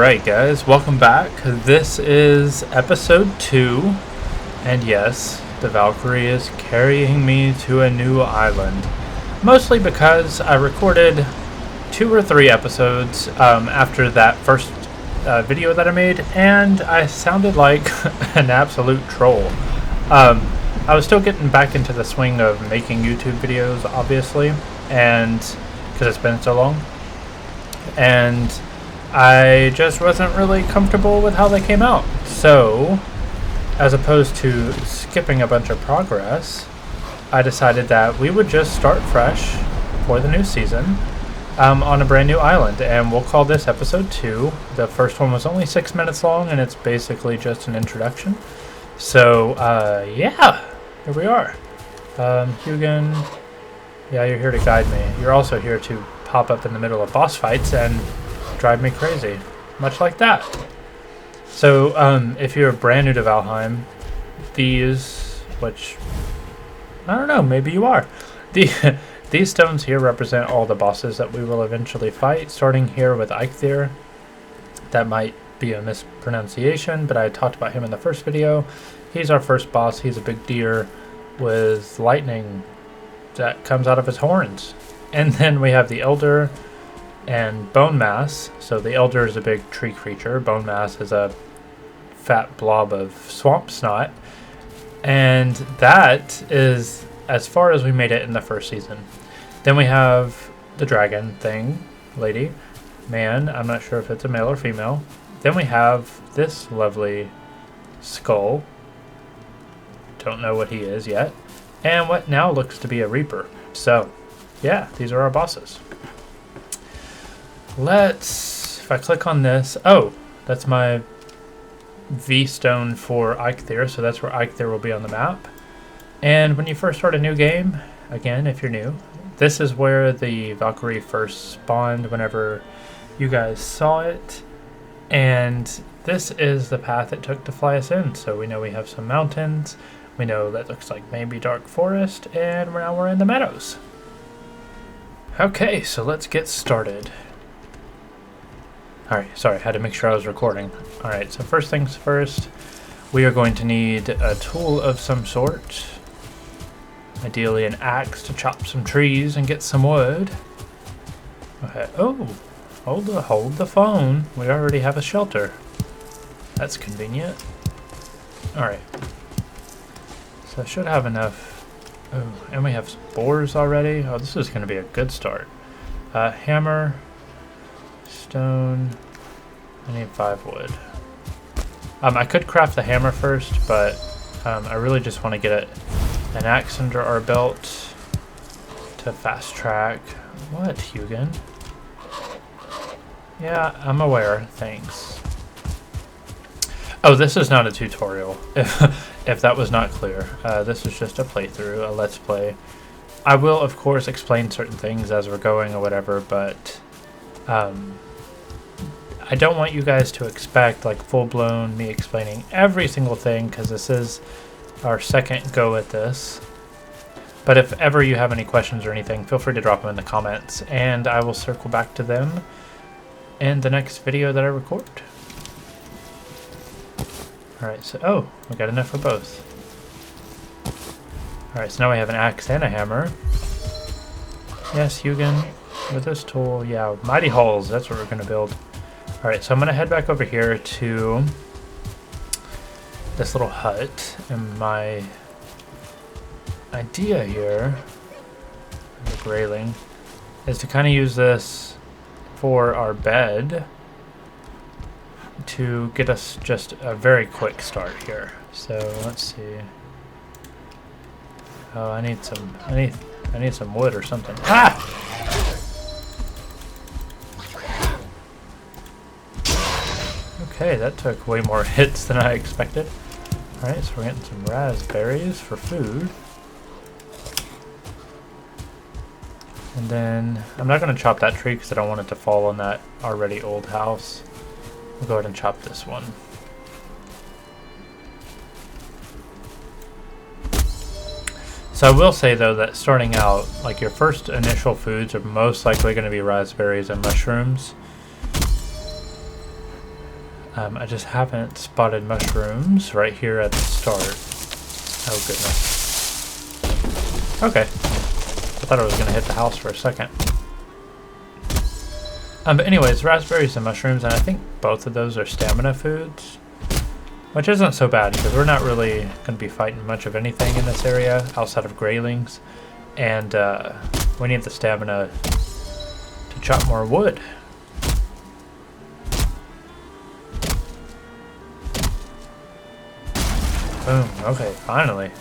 Alright guys, welcome back. This is episode 2, and yes, the Valkyrie is carrying me to a new island. Mostly because I recorded 2 or 3 episodes after that first video that I made, and I sounded like an absolute troll. I was still getting back into the swing of making YouTube videos, obviously, and because it's been so long, and I just wasn't really comfortable with how they came out. So, as opposed to skipping a bunch of progress, I decided that we would just start fresh for the new season on a brand new island, and we'll call this episode 2. The first one was only 6 minutes long, and it's basically just an introduction. So, yeah, here we are. Hugin, yeah, you're here to guide me. You're also here to pop up in the middle of boss fights and drive me crazy, much like that. So, if you're brand new to Valheim, these, which, I don't know, maybe you are. These stones here represent all the bosses that we will eventually fight, starting here with Ep2. That might be a mispronunciation, but I talked about him in the first video. He's our first boss. He's a big deer with lightning that comes out of his horns. And then we have the Elder and Bone Mass. So the Elder is a big tree creature. Bone Mass is a fat blob of swamp snot. And that is as far as we made it in the first season. Then we have the dragon thing, lady, man. I'm not sure if it's a male or female. Then we have this lovely skull. Don't know what he is yet. And what now looks to be a reaper. So, yeah, these are our bosses. If I click on this, oh, that's my V stone for Ep2, so that's where Ep2 will be on the map. And when you first start a new game, again, if you're new, this is where the Valkyrie first spawned whenever you guys saw it. And this is the path it took to fly us in. So we know we have some mountains, we know that looks like maybe dark forest, and now we're in the meadows. Okay, so let's get started. Alright, sorry, I had to make sure I was recording. Alright, so first things first, we are going to need a tool of some sort. Ideally an axe to chop some trees and get some wood. Okay, oh, hold the phone. We already have a shelter. That's convenient. Alright. So I should have enough. Oh, and we have spores already. Oh, this is going to be a good start. Hammer. Stone. I need 5 wood. I could craft the hammer first, but I really just want to get an axe under our belt to fast track. What, Hugin? Yeah, I'm aware. Thanks. Oh, this is not a tutorial. If that was not clear, this is just a playthrough, a let's play. I will, of course, explain certain things as we're going or whatever, but I don't want you guys to expect like full-blown me explaining every single thing, because this is our second go at this. But if ever you have any questions or anything, feel free to drop them in the comments, and I will circle back to them in the next video that I record. Alright, so, oh, we got enough for both. Alright, so now we have an axe and a hammer. Yes, Hugin, with this tool, yeah, mighty holes, that's what we're going to build. Alright, so I'm going to head back over here to this little hut, and my idea here, the railing, is to kind of use this for our bed to get us just a very quick start here. So let's see. Oh, I need some wood or something. Ah! Okay, that took way more hits than I expected. Alright, so we're getting some raspberries for food. And then, I'm not going to chop that tree because I don't want it to fall on that already old house. We'll go ahead and chop this one. So I will say though that starting out, like your first initial foods are most likely going to be raspberries and mushrooms. I just haven't spotted mushrooms right here at the start. Oh goodness. Okay. I thought I was going to hit the house for a second. But anyways, raspberries and mushrooms, and I think both of those are stamina foods. Which isn't so bad, because we're not really going to be fighting much of anything in this area outside of greylings. And we need the stamina to chop more wood. Boom. Okay, finally.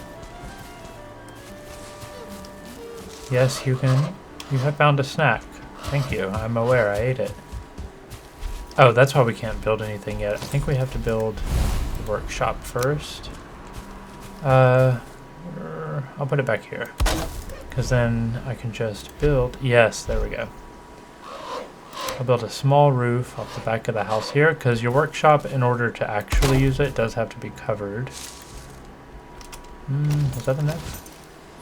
Yes, you have found a snack. Thank you. I'm aware. I ate it. Oh, that's why we can't build anything yet. I think we have to build the workshop first. I'll put it back here. Because then I can just build... Yes, there we go. I'll build a small roof off the back of the house here, because your workshop, in order to actually use it, does have to be covered. Is that enough?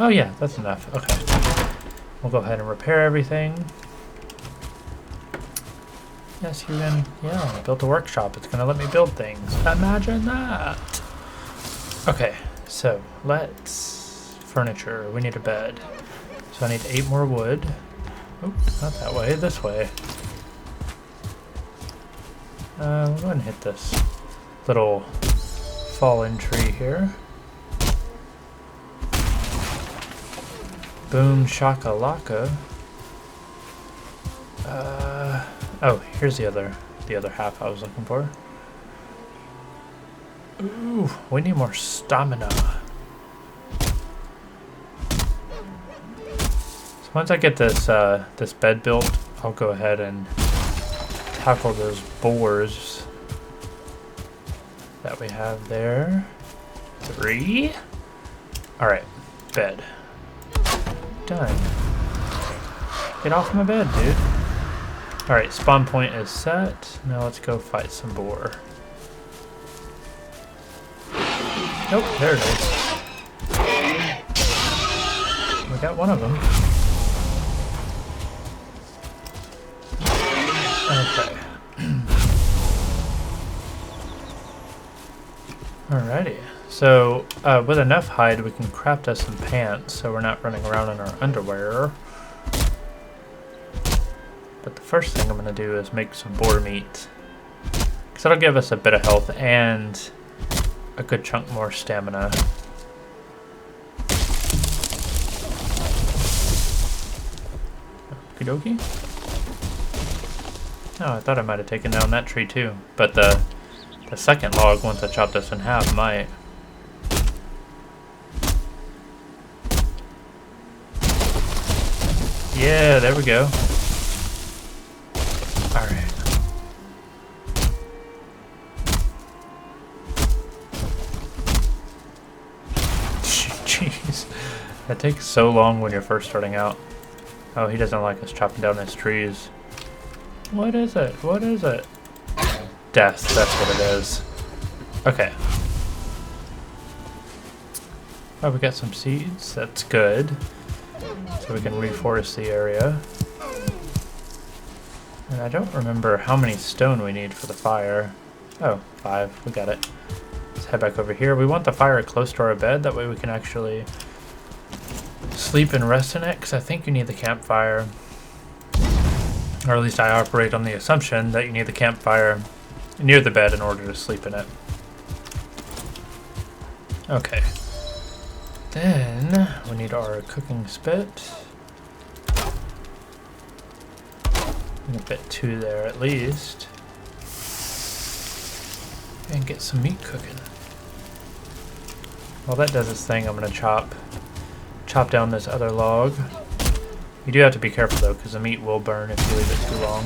Oh yeah, that's enough. Okay. We'll go ahead and repair everything. Yes, you can... Yeah, I built a workshop. It's going to let me build things. Imagine that! Okay, so let's... Furniture. We need a bed. So I need 8 more wood. Oh, not that way. This way. We'll go ahead and hit this little fallen tree here. Boom shakalaka. Oh, here's the other half I was looking for. Ooh, we need more stamina. So once I get this this bed built, I'll go ahead and tackle those boars that we have there. 3. All right, bed. Done. Get off my bed, dude. Alright, spawn point is set. Now let's go fight some boar. Nope, there it is. We got one of them. Okay. Alrighty. So, with enough hide, we can craft us some pants so we're not running around in our underwear. But the first thing I'm going to do is make some boar meat. Because that'll give us a bit of health and a good chunk more stamina. Okie dokie. Oh, I thought I might have taken down that tree too. But the second log, once I chop this in half, might. Yeah, there we go. Alright. Jeez. That takes so long when you're first starting out. Oh, he doesn't like us chopping down his trees. What is it? What is it? Death, that's what it is. Okay. Oh, we got some seeds. That's good. So we can reforest the area. And I don't remember how many stone we need for the fire. Oh, 5. We got it. Let's head back over here. We want the fire close to our bed. That way we can actually sleep and rest in it. Because I think you need the campfire. Or at least I operate on the assumption that you need the campfire near the bed in order to sleep in it. Okay. Then we need our cooking spit. I'm gonna fit 2 there at least. And get some meat cooking. While that does its thing, I'm gonna chop down this other log. You do have to be careful though, because the meat will burn if you leave it too long.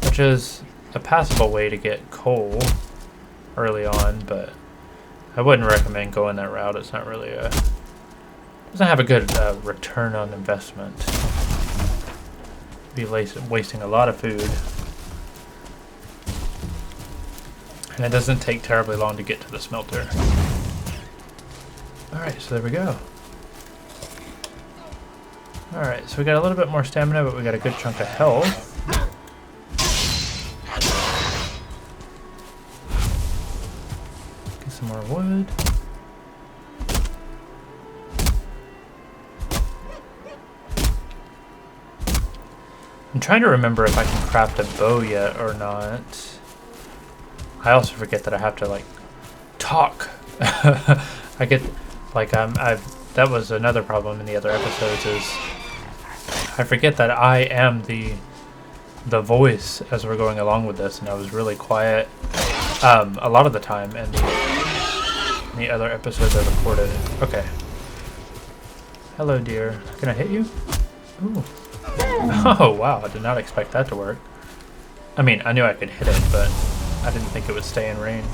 Which is a passable way to get coal early on, but I wouldn't recommend going that route. It's not really doesn't have a good return on investment. Be wasting a lot of food. And it doesn't take terribly long to get to the smelter. Alright, so there we go. Alright, so we got a little bit more stamina, but we got a good chunk of health. some more wood. I'm trying to remember if I can craft a bow yet or not. I also forget that I have to like talk. I get like that was another problem in the other episodes is I forget that I am the voice as we're going along with this, and I was really quiet a lot of the time in the other episodes I recorded. Okay. Hello, dear. Can I hit you? Ooh. Oh, wow. I did not expect that to work. I mean, I knew I could hit it, but I didn't think it would stay in range.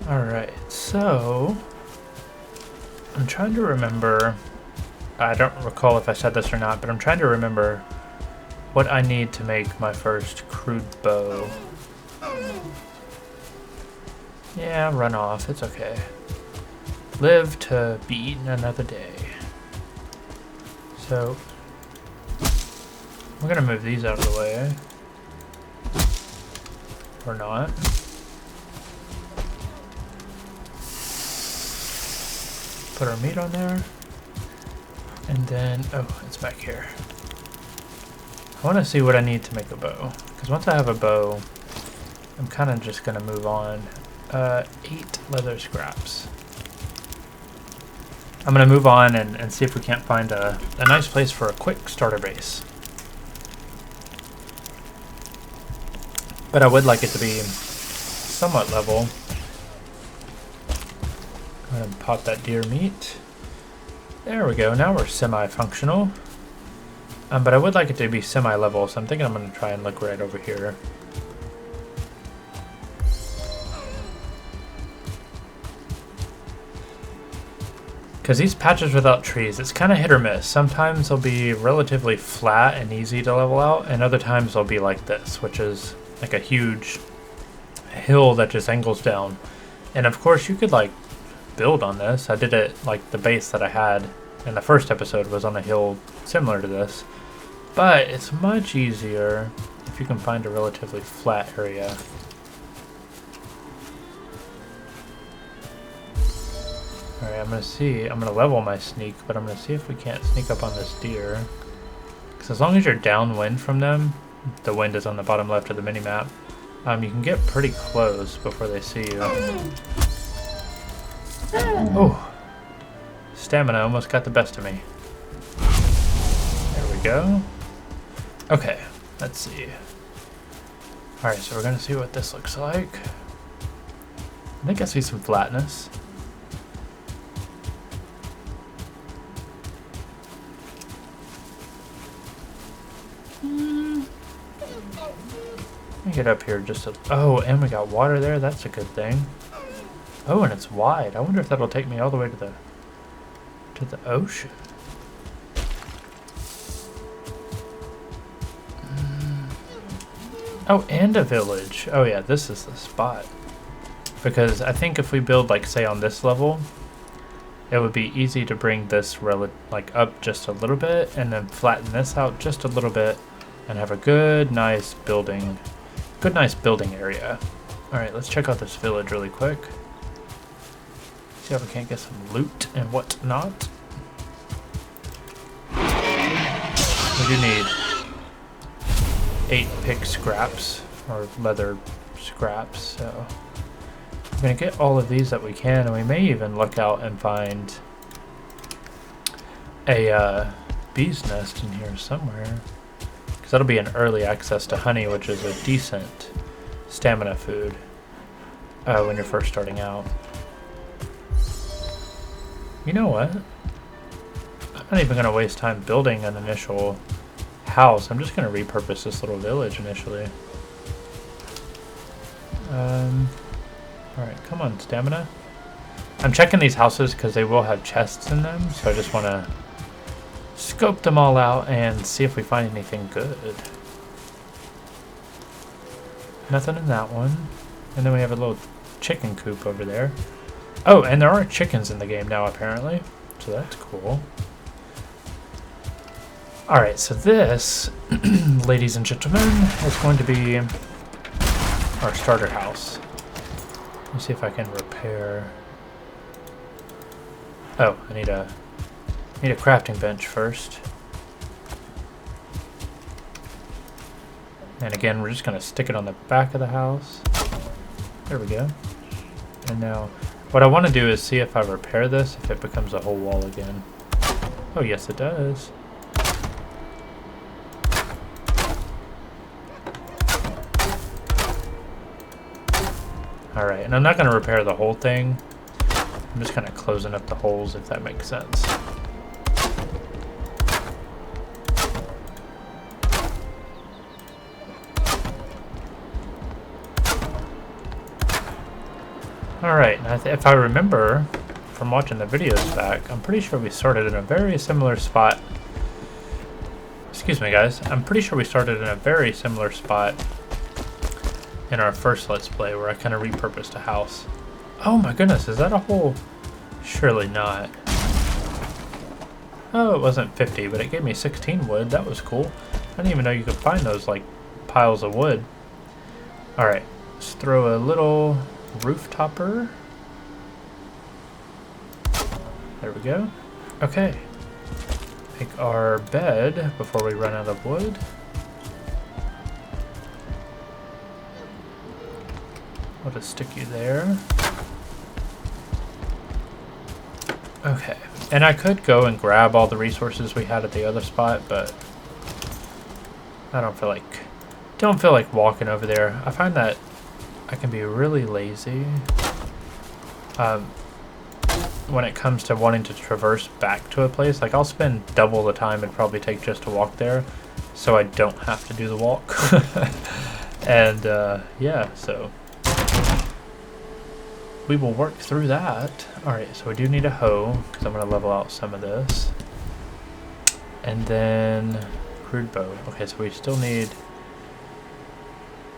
Alright, so I'm trying to remember. I don't recall if I said this or not, but I'm trying to remember what I need to make my first crude bow. Yeah, run off. It's okay. Live to be eaten another day. So we're gonna move these out of the way. Or not. Put our meat on there. And then, oh, it's back here. I want to see what I need to make a bow. Because once I have a bow, I'm kind of just going to move on. 8 leather scraps. I'm going to move on and see if we can't find a nice place for a quick starter base. But I would like it to be somewhat level. Go ahead and pop that deer meat. There we go. Now we're semi-functional. But I would like it to be semi-level, so I'm thinking I'm going to try and look right over here. Because these patches without trees, it's kind of hit or miss. Sometimes they'll be relatively flat and easy to level out, and other times they'll be like this, which is like a huge hill that just angles down. And of course you could like build on this. I did it like the base that I had in the first episode was on a hill similar to this, but it's much easier if you can find a relatively flat area. Alright, I'm gonna level my sneak, but I'm gonna see if we can't sneak up on this deer. Because as long as you're downwind from them, the wind is on the bottom left of the mini-map, you can get pretty close before they see you. Oh, stamina almost got the best of me. There we go. Okay, let's see. Alright, so we're going to see what this looks like. I think I see some flatness. Let me get up here just a... Oh, and we got water there. That's a good thing. Oh, and it's wide. I wonder if that'll take me all the way to the ocean. Oh, and a village. Oh yeah, this is the spot. Because I think if we build, like, say on this level, it would be easy to bring this like up just a little bit and then flatten this out just a little bit and have a good, nice building area. All right, let's check out this village really quick. See if we can't get some loot and whatnot. We do need 8 pick scraps, or leather scraps, so we're gonna get all of these that we can, and we may even look out and find a bee's nest in here somewhere, because that'll be an early access to honey, which is a decent stamina food when you're first starting out. You know what? I'm not even going to waste time building an initial house. I'm just going to repurpose this little village initially. Alright, come on, stamina. I'm checking these houses because they will have chests in them, so I just want to scope them all out and see if we find anything good. Nothing in that one. And then we have a little chicken coop over there. Oh, and there are chickens in the game now, apparently. So that's cool. Alright, so this, ladies and gentlemen, is going to be our starter house. Let me see if I can repair... Oh, I need a crafting bench first. And again, we're just going to stick it on the back of the house. There we go. And now, what I want to do is see if I repair this, if it becomes a whole wall again. Oh, yes it does. Alright, and I'm not going to repair the whole thing. I'm just kind of closing up the holes, if that makes sense. Alright, if I remember from watching the videos back, I'm pretty sure we started in a very similar spot. Excuse me, guys. I'm pretty sure we started in a very similar spot in our first Let's Play, where I kind of repurposed a house. Oh my goodness, is that a hole? Surely not. Oh, it wasn't 50, but it gave me 16 wood. That was cool. I didn't even know you could find those, like, piles of wood. Alright, let's throw a little roof topper. There we go. Okay. Make our bed before we run out of wood. I'll just stick you there. Okay. And I could go and grab all the resources we had at the other spot, but I don't feel like walking over there. I find that I can be really lazy when it comes to wanting to traverse back to a place. Like, I'll spend double the time it'd probably take just to walk there, so I don't have to do the walk. And yeah, so we will work through that. Alright, so we do need a hoe, because I'm going to level out some of this. And then crude bow. Okay, so we still need...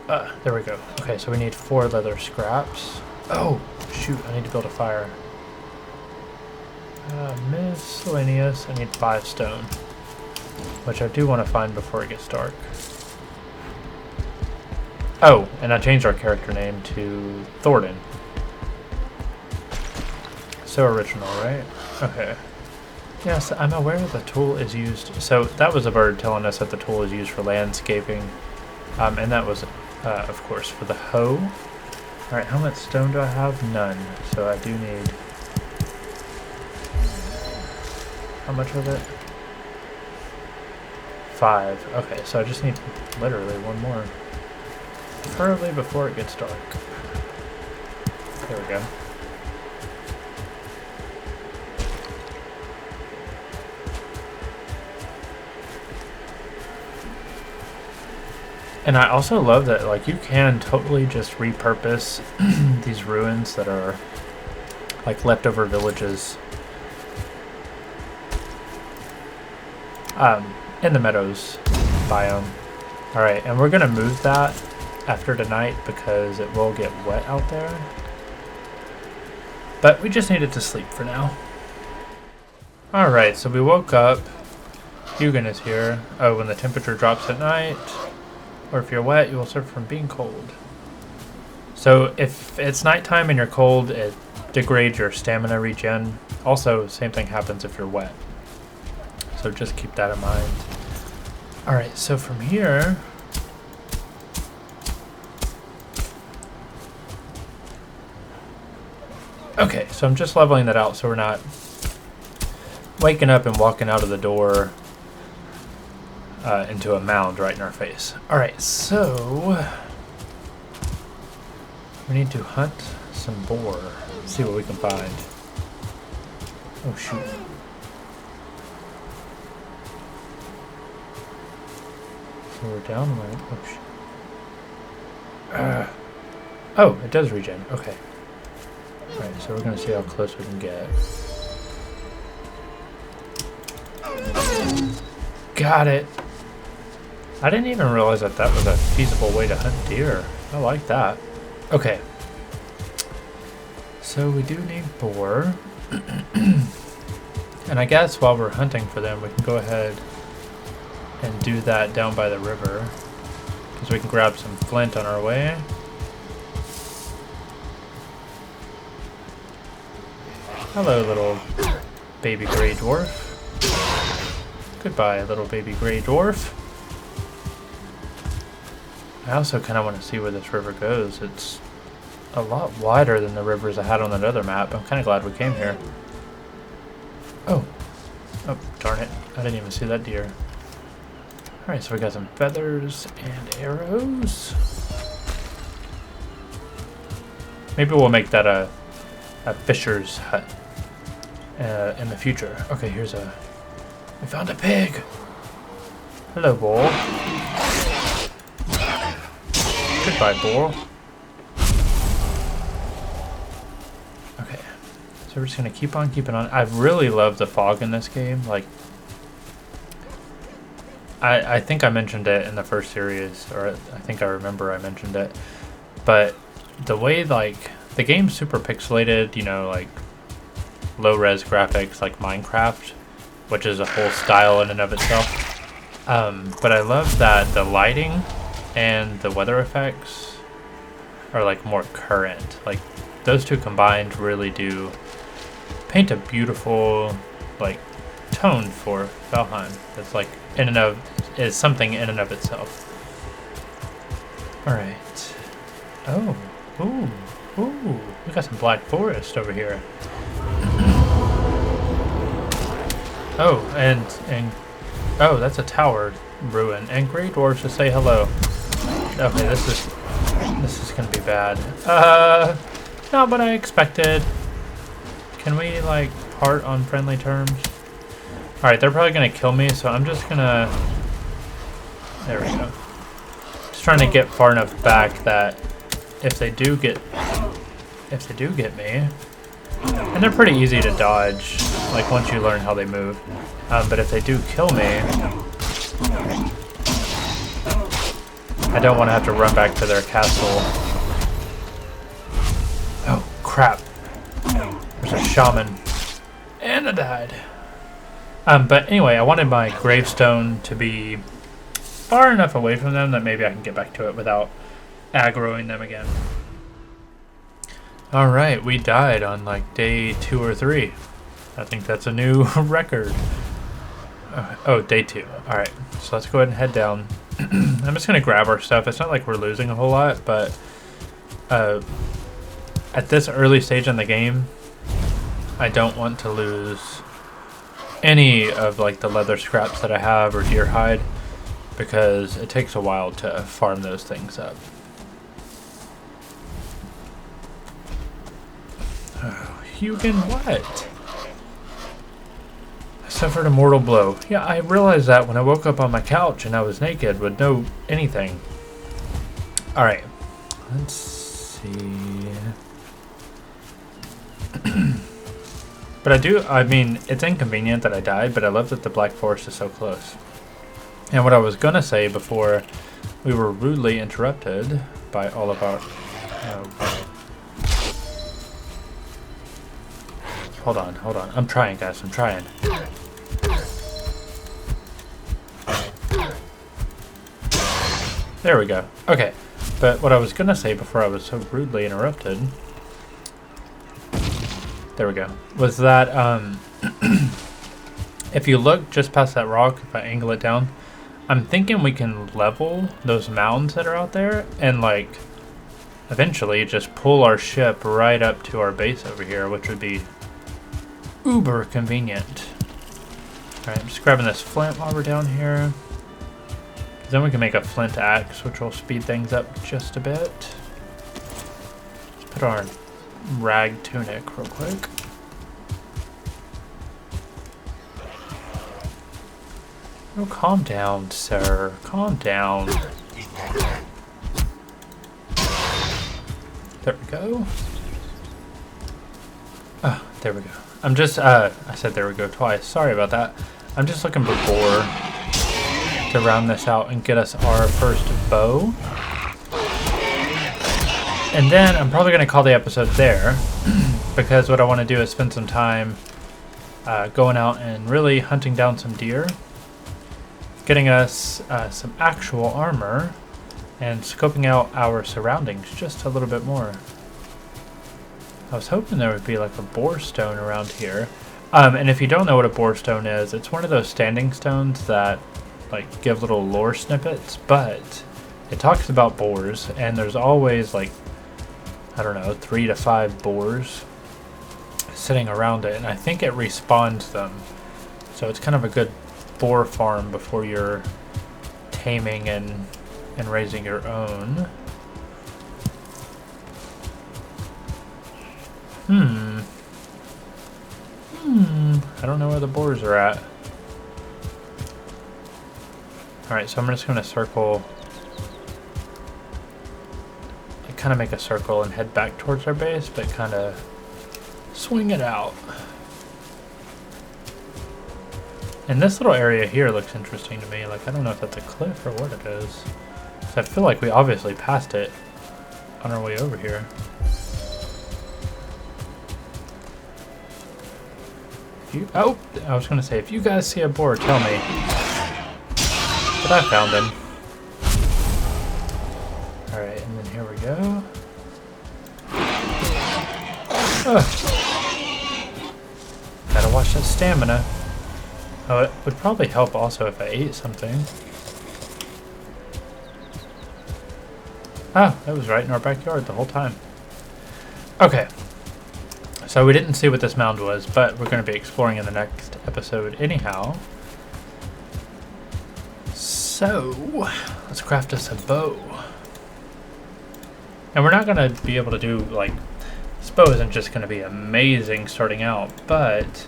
there we go. Okay, so we need 4 leather scraps. Oh, shoot, I need to build a fire. Miscellaneous, I need 5 stone. Which I do want to find before it gets dark. Oh, and I changed our character name to Thornton. So original, right? Okay. Yes, I'm aware the tool is used... So that was a bird telling us that the tool is used for landscaping. And that was, of course, for the hoe. Alright, how much stone do I have? None. So I do need... How much of it? 5. Okay, so I just need literally 1 more. Preferably before it gets dark. There we go. And I also love that, like, you can totally just repurpose these ruins that are like leftover villages in the meadows biome. Alright, and we're gonna move that after tonight because it will get wet out there. But we just needed to sleep for now. Alright, so we woke up. Hugin is here. Oh, when the temperature drops at night, or if you're wet, you will suffer from being cold. So if it's nighttime and you're cold, it degrades your stamina regen. Also, same thing happens if you're wet. So just keep that in mind. Alright, so from here... Okay, so I'm just leveling that out so we're not waking up and walking out of the door into a mound right in our face. Alright, so we need to hunt some boar. See what we can find. Oh shoot. So we're down one. Oh shoot. Oh, it does regen. Okay. Alright, so we're gonna see how close we can get. Got it! I didn't even realize that that was a feasible way to hunt deer. I like that. Okay. So we do need boar. And I guess while we're hunting for them, we can go ahead and do that down by the river. Because we can grab some flint on our way. Hello, little baby gray dwarf. Goodbye, little baby gray dwarf. I also kind of want to see where this river goes. It's a lot wider than the rivers I had on that other map. I'm kind of glad we came here. Oh, darn it. I didn't even see that deer. Alright, so we got some feathers and arrows. Maybe we'll make that a fisher's hut in the future. Okay, we found a pig. Hello, bull. Goodbye, bull. Okay, so we're just gonna keep on keeping on. I really love the fog in this game. Like, I think I mentioned it in the first series, or I think I remember I mentioned it. But the way, like, the game's super pixelated, you know, like low-res graphics like Minecraft, which is a whole style in and of itself. But I love that the lighting and the weather effects are like more current. Like, those two combined really do paint a beautiful like tone for Valheim. That's like is something in and of itself. All right. Oh, ooh, we got some black forest over here. Oh, and oh, that's a tower ruin. And gray dwarves to say hello. Okay, this is gonna be bad. Not what I expected. Can we like part on friendly terms? All right, they're probably gonna kill me, so I'm just gonna. There we go. Just trying to get far enough back that if they do get me, and they're pretty easy to dodge, like once you learn how they move. But if they do kill me, I don't want to have to run back to their castle. Oh, crap. There's a shaman. And I died. But anyway, I wanted my gravestone to be far enough away from them that maybe I can get back to it without aggroing them again. Alright, we died on like day 2 or 3. I think that's a new record. Oh, day 2. Alright, so let's go ahead and head down. I'm just going to grab our stuff. It's not like we're losing a whole lot, but at this early stage in the game, I don't want to lose any of like the leather scraps that I have or deer hide, because it takes a while to farm those things up. Oh, Hugin, what? I suffered a mortal blow. Yeah, I realized that when I woke up on my couch and I was naked with no anything. Alright, let's see. But I mean, it's inconvenient that I died, but I love that the Black Forest is so close. And what I was gonna say before we were rudely interrupted by all of our... Hold on. I'm trying, guys. I'm trying. There we go. Okay. But what I was going to say before I was so rudely interrupted... There we go. Was that, if you look just past that rock, if I angle it down, I'm thinking we can level those mounds that are out there and, like, eventually just pull our ship right up to our base over here, which would be uber convenient. Alright, I'm just grabbing this flint while we're down here. Then we can make a flint axe, which will speed things up just a bit. Let's put on rag tunic real quick. Oh, calm down, sir. Calm down. There we go. Oh, there we go. I'm just, I said there we go twice. Sorry about that. I'm just looking for boar to round this out and get us our first bow. And then I'm probably going to call the episode there, because what I want to do is spend some time going out and really hunting down some deer. getting us some actual armor and scoping out our surroundings just a little bit more. I was hoping there would be like a boar stone around here. And if you don't know what a boar stone is, it's one of those standing stones that like give little lore snippets, but it talks about boars, and there's always like, I don't know, 3 to 5 boars sitting around it, and I think it respawns them. So it's kind of a good boar farm before you're taming and raising your own. I don't know where the boars are at. Alright, so I'm just going to circle, kind of make a circle and head back towards our base, but kind of swing it out. And this little area here looks interesting to me. Like, I don't know if that's a cliff or what it is. So I feel like we obviously passed it on our way over here. Oh, I was going to say, if you guys see a boar, tell me. But I found him. Alright, and then here we go. Gotta watch that stamina. Oh, it would probably help also if I ate something. Oh, that was right in our backyard the whole time. Okay. So we didn't see what this mound was, but we're going to be exploring in the next episode anyhow. So, let's craft us a bow. And we're not going to be able to do, like, this bow isn't just going to be amazing starting out, but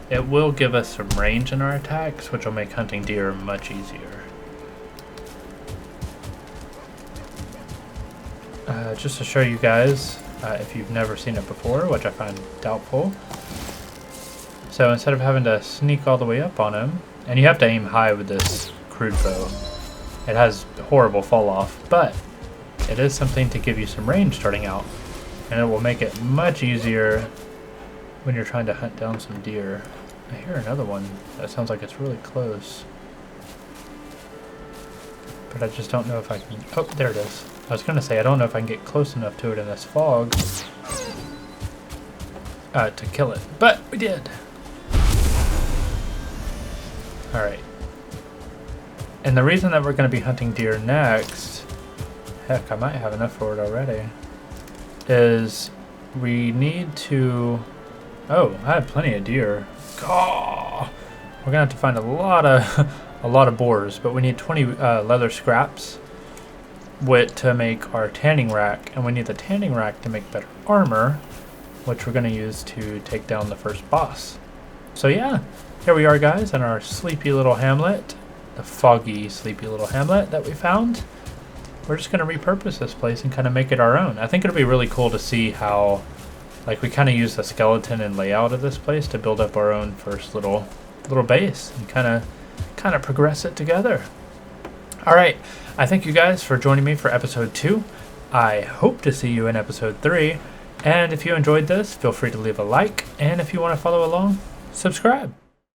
it will give us some range in our attacks, which will make hunting deer much easier. Just to show you guys, if you've never seen it before, which I find doubtful. So instead of having to sneak all the way up on him, and you have to aim high with this crude bow. It has horrible fall off, but it is something to give you some range starting out, and it will make it much easier when you're trying to hunt down some deer. I hear another one that sounds like it's really close, but I just don't know if I can. Oh, there it is. I was going to say, I don't know if I can get close enough to it in this fog to kill it, but we did. Alright. And the reason that we're going to be hunting deer next, heck, I might have enough for it already, is we need to... Oh, I have plenty of deer. Oh, we're going to have to find a lot of boars, but we need 20 leather scraps to make our tanning rack, and we need the tanning rack to make better armor, which we're going to use to take down the first boss. So yeah, here we are, guys, in our sleepy little hamlet, the foggy, sleepy little hamlet that we found. We're just going to repurpose this place and kind of make it our own. I think it'll be really cool to see how, like, we kind of use the skeleton and layout of this place to build up our own first little base and kind of progress it together. All right, I thank you guys for joining me for episode 2. I hope to see you in episode 3. And if you enjoyed this, feel free to leave a like. And if you want to follow along, subscribe.